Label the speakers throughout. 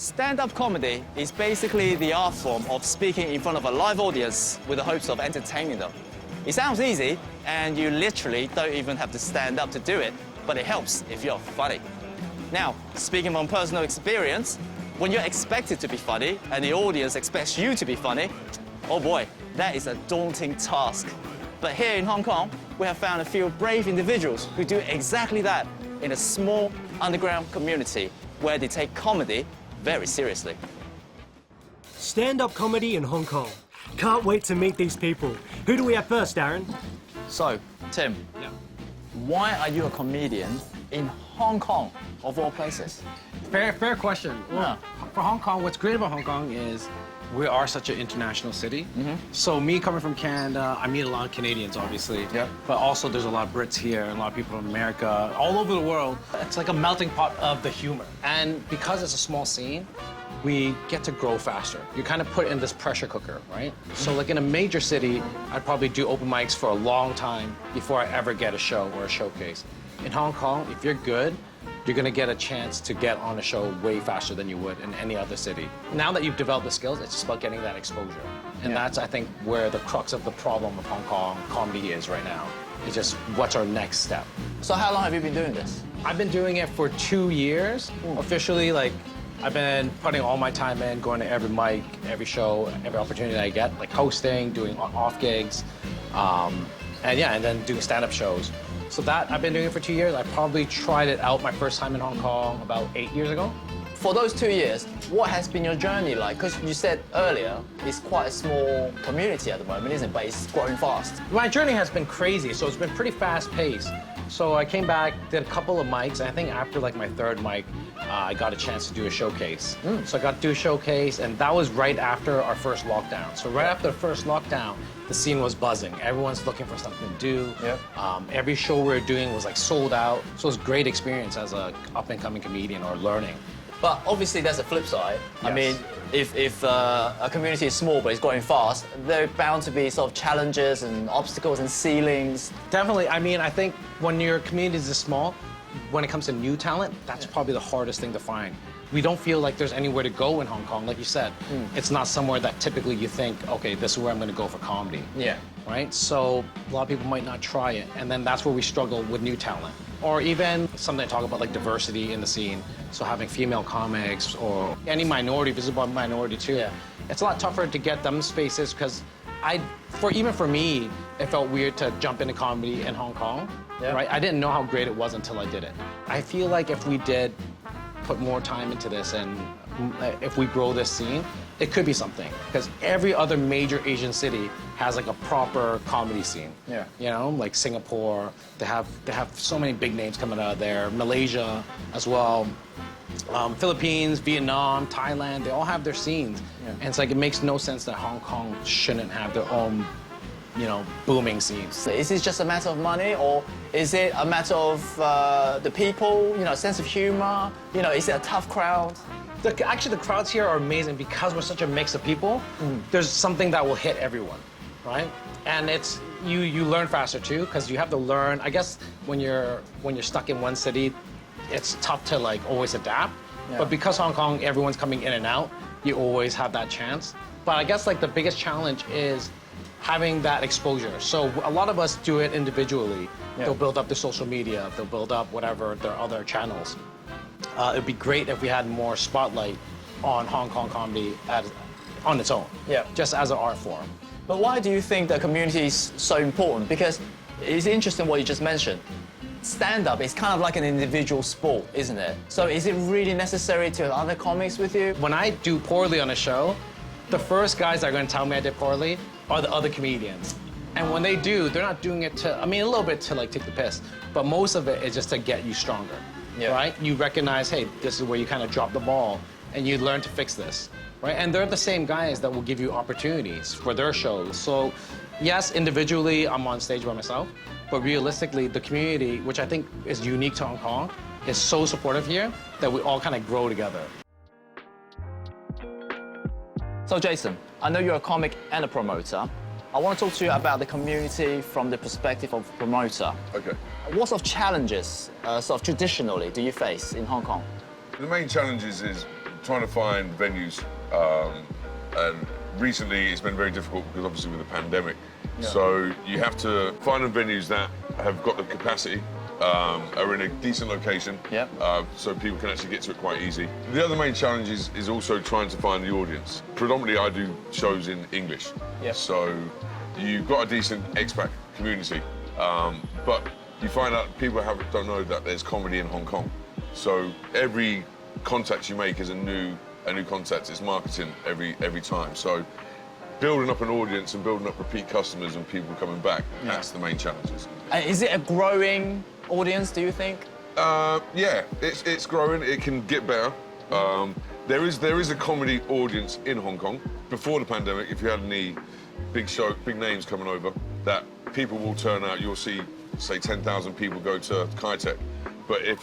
Speaker 1: Stand-up comedy is basically the art form of speaking in front of a live audience with the hopes of entertaining them. It sounds easy, and you literally don't even have to stand up to do it, but it helps if you're funny. Now, speaking from personal experience, when you're expected to be funny and the audience expects you to be funny, oh boy, that is a daunting task. But here in Hong Kong, we have found a few brave individuals who do exactly that in a small underground community where they take comedy very seriously.
Speaker 2: Stand-up comedy in Hong Kong. Can't wait to meet these people. Who do we have first, Darren?
Speaker 1: So, Tim, why are you a comedian in Hong Kong, of all places?
Speaker 3: Fair question. Well, for Hong Kong, what's great about Hong Kong is we are such an international city. So me coming from Canada, I meet a lot of Canadians, obviously. But also there's a lot of Brits here, a lot of people from America, all over the world. It's like a melting pot of the humor. And because it's a small scene, we get to grow faster. You're kind of put in this pressure cooker, right? So like in a major city, I'd probably do open mics for a long time before I ever get a show or a showcase. In Hong Kong, if you're good, you're gonna get a chance to get on a show way faster than you would in any other city. Now that you've developed the skills, it's just about getting that exposure. And that's, I think, where the crux of the problem of Hong Kong comedy is right now. It's just, what's our next step?
Speaker 1: So how long have you been doing this?
Speaker 3: I've been doing it for 2 years. Officially, like, I've been putting all my time in, going to every mic, every show, every opportunity that I get, like hosting, doing off gigs, and then doing stand-up shows. So that, I've been doing it for 2 years. I probably tried it out my first time in Hong Kong about 8 years ago.
Speaker 1: For those 2 years, what has been your journey like? Because you said earlier, it's quite a small community at the moment, isn't it? But it's growing fast.
Speaker 3: My journey has been crazy, so it's been pretty fast-paced. So I came back, did a couple of mics, and I think after like my third mic, I got a chance to do a showcase. So I got to do a showcase, and that was right after our first lockdown. So right after the first lockdown, the scene was buzzing. Everyone's looking for something to do. Every show we were doing was like sold out. So it was a great experience as a up-and-coming comedian or learning.
Speaker 1: But obviously there's a flip side. I mean, if a community is small but it's growing fast, there are bound to be sort of challenges and obstacles and ceilings.
Speaker 3: Definitely. I mean, I think when your community is this small, when it comes to new talent, that's probably the hardest thing to find. We don't feel like there's anywhere to go in Hong Kong. Like you said, it's not somewhere that typically you think, okay, this is where I'm going to go for comedy. Right? So a lot of people might not try it. And then that's where we struggle with new talent. Or even something I talk about, like diversity in the scene. So having female comics or any minority, visible minority too. It's a lot tougher to get them spaces because even for me, it felt weird to jump into comedy in Hong Kong. Right? I didn't know how great it was until I did it. I feel like if we did put more time into this and if we grow this scene, it could be something. Because every other major Asian city has like a proper comedy scene. You know, like Singapore, they have so many big names coming out of there. Malaysia as well. Philippines, Vietnam, Thailand, they all have their scenes. And it's like, it makes no sense that Hong Kong shouldn't have their own, you know, booming scenes.
Speaker 1: So is this just a matter of money, or is it a matter of the people, you know, sense of humor? You know, is it a tough crowd?
Speaker 3: Actually, the crowds here are amazing because we're such a mix of people. There's something that will hit everyone, right? And it's you learn faster too because you have to learn. I guess when you're stuck in one city, it's tough to like always adapt. But because Hong Kong, everyone's coming in and out, you always have that chance. But I guess like the biggest challenge is having that exposure. So a lot of us do it individually. They'll build up their social media, they'll build up whatever their other channels. It'd be great if we had more spotlight on Hong Kong comedy on its own, just as an art form.
Speaker 1: But why do you think the community is so important? Because it's interesting what you just mentioned. Stand-up is kind of like an individual sport, isn't it? So is it really necessary to have other comics with you?
Speaker 3: When I do poorly on a show, the first guys that are going to tell me I did poorly are the other comedians. And when they do, they're not doing it to, I mean, a little bit to like take the piss, but most of it is just to get you stronger, right? You recognize, hey, this is where you kind of drop the ball, and you learn to fix this, right? And they're the same guys that will give you opportunities for their shows. So yes, individually, I'm on stage by myself, but realistically, the community, which I think is unique to Hong Kong, is so supportive here that we all kind of grow together.
Speaker 1: So Jason, I know you're a comic and a promoter. I want to talk to you about the community from the perspective of a promoter.
Speaker 4: Okay.
Speaker 1: What sort of challenges, sort of traditionally, do you face in Hong Kong?
Speaker 4: The main challenges is trying to find venues, and recently it's been very difficult because obviously with the pandemic.
Speaker 1: Yeah.
Speaker 4: So you have to find them venues that have got the capacity, are in a decent location,
Speaker 1: Yep.
Speaker 4: so people can actually get to it quite easy. The other main challenge is also trying to find the audience. Predominantly I do shows in English,
Speaker 1: Yep.
Speaker 4: so you've got a decent expat community, but you find out people don't know that there's comedy in Hong Kong. So every contact you make is a new contact. It's marketing every time. So building up an audience and building up repeat customers and people coming back, that's the main challenges.
Speaker 1: And is it a growing audience, do you think?
Speaker 4: Yeah, it's growing. It can get better. There is a comedy audience in Hong Kong. Before the pandemic, if you had any big names coming over, that people will turn out. You'll see, say, 10,000 people go to Kai Tak. But if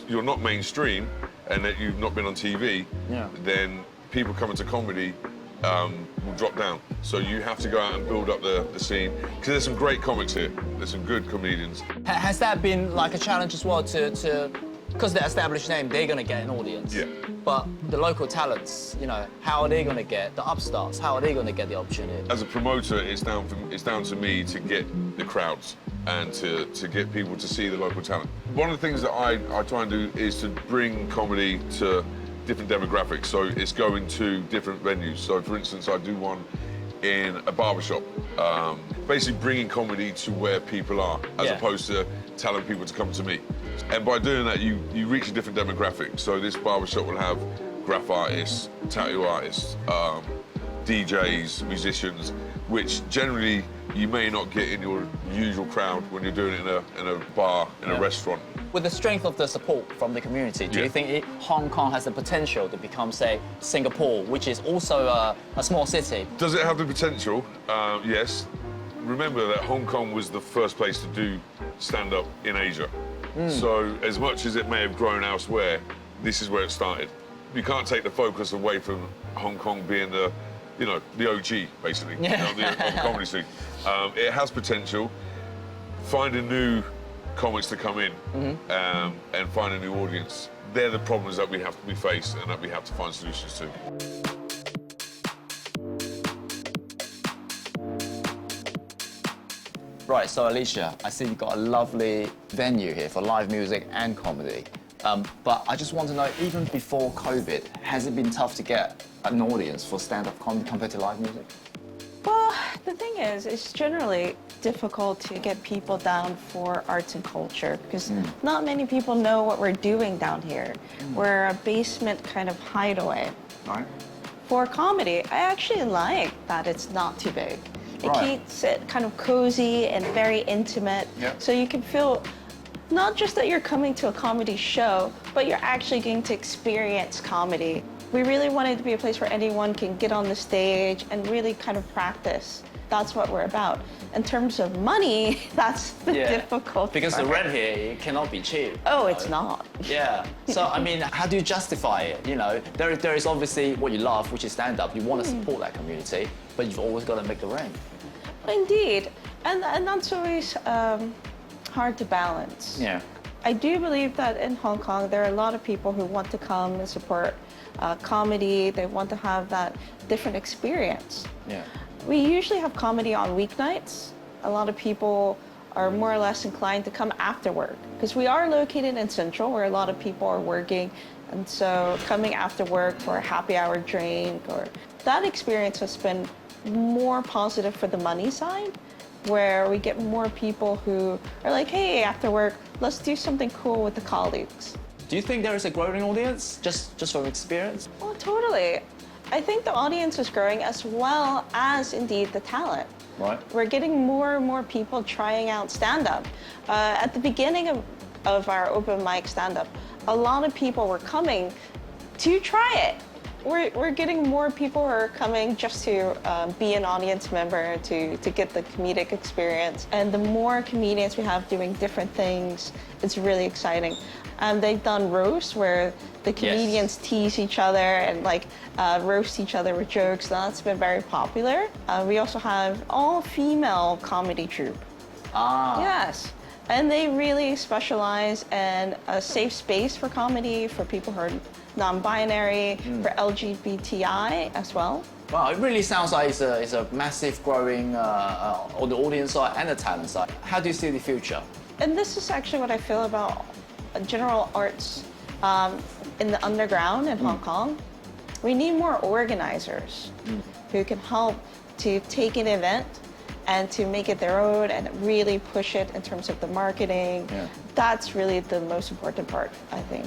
Speaker 4: you're not mainstream and that you've not been on TV, then people coming to comedy will drop down. So you have to go out and build up the scene. Because there's some great comics here. There's some good comedians.
Speaker 1: Has that been like a challenge as well to because the established name, they're gonna get an audience.
Speaker 4: Yeah.
Speaker 1: But the local talents, you know, how are they gonna get the upstarts? How are they gonna get the opportunity?
Speaker 4: As a promoter, it's down to me to get the crowds and to get people to see the local talent. One of the things that I try and do is to bring comedy to different demographics. So it's going to different venues. So for instance, I do one in a barbershop, basically bringing comedy to where people are, as opposed to telling people to come to me. And by doing that, you reach a different demographic. So this barbershop will have graph artists, tattoo artists, DJs, musicians, which generally you may not get in your usual crowd when you're doing it in a bar, in a restaurant.
Speaker 1: With the strength of the support from the community, do you think Hong Kong has the potential to become, say, Singapore, which is also a small city?
Speaker 4: Does it have the potential? Yes. Remember that Hong Kong was the first place to do stand-up in Asia. So as much as it may have grown elsewhere, this is where it started. You can't take the focus away from Hong Kong being the OG, basically, of the comedy scene. It has potential. Finding new comics to come in and find a new audience, they're the problems that we face and that we have to find solutions to.
Speaker 1: Right, so Alicia, I see you've got a lovely venue here for live music and comedy. But I just want to know, even before COVID, has it been tough to get an audience for stand-up comedy compared to live music?
Speaker 5: Well, the thing is, it's generally difficult to get people down for arts and culture because not many people know what we're doing down here. We're a basement kind of hideaway.
Speaker 1: Right.
Speaker 5: For comedy, I actually like that it's not too big. It keeps it kind of cozy and very intimate, so you can feel not just that you're coming to a comedy show, but you're actually going to experience comedy. We really want it to be a place where anyone can get on the stage and really kind of practice. That's what we're about. In terms of money, that's the difficult
Speaker 1: Because
Speaker 5: part.
Speaker 1: the rent here, it cannot be cheap.
Speaker 5: Oh, it's not.
Speaker 1: Yeah. So, I mean, how do you justify it? You know, there is obviously what you love, which is stand-up. You want to support that community, but you've always got to make the rent.
Speaker 5: Indeed. And that's always hard to balance.
Speaker 1: Yeah.
Speaker 5: I do believe that in Hong Kong, there are a lot of people who want to come and support comedy. They want to have that different experience.
Speaker 1: Yeah.
Speaker 5: We usually have comedy on weeknights. A lot of people are more or less inclined to come after work because we are located in Central where a lot of people are working. And so coming after work for a happy hour drink, or that experience has been more positive for the money side, where we get more people who are like, hey, after work, let's do something cool with the colleagues.
Speaker 1: Do you think there is a growing audience, just from experience?
Speaker 5: Oh, totally. I think the audience is growing as well as, indeed, the talent.
Speaker 1: Right.
Speaker 5: We're getting more and more people trying out stand-up. At the beginning of our open mic stand-up, a lot of people were coming to try it. We're getting more people who are coming just to be an audience member, to get the comedic experience. And the more comedians we have doing different things, it's really exciting. They've done roast where the comedians tease each other and roast each other with jokes. That's been very popular. We also have all-female comedy troupe.
Speaker 1: Ah.
Speaker 5: Yes. And they really specialize in a safe space for comedy for people who are non-binary, for LGBTI as well.
Speaker 1: Wow, it really sounds like it's a massive growing on the audience side and the talent side. How do you see the future?
Speaker 5: And this is actually what I feel about general arts in the underground in Hong Kong. We need more organizers who can help to take an event and to make it their own and really push it in terms of the marketing.
Speaker 1: Yeah.
Speaker 5: That's really the most important part, I think.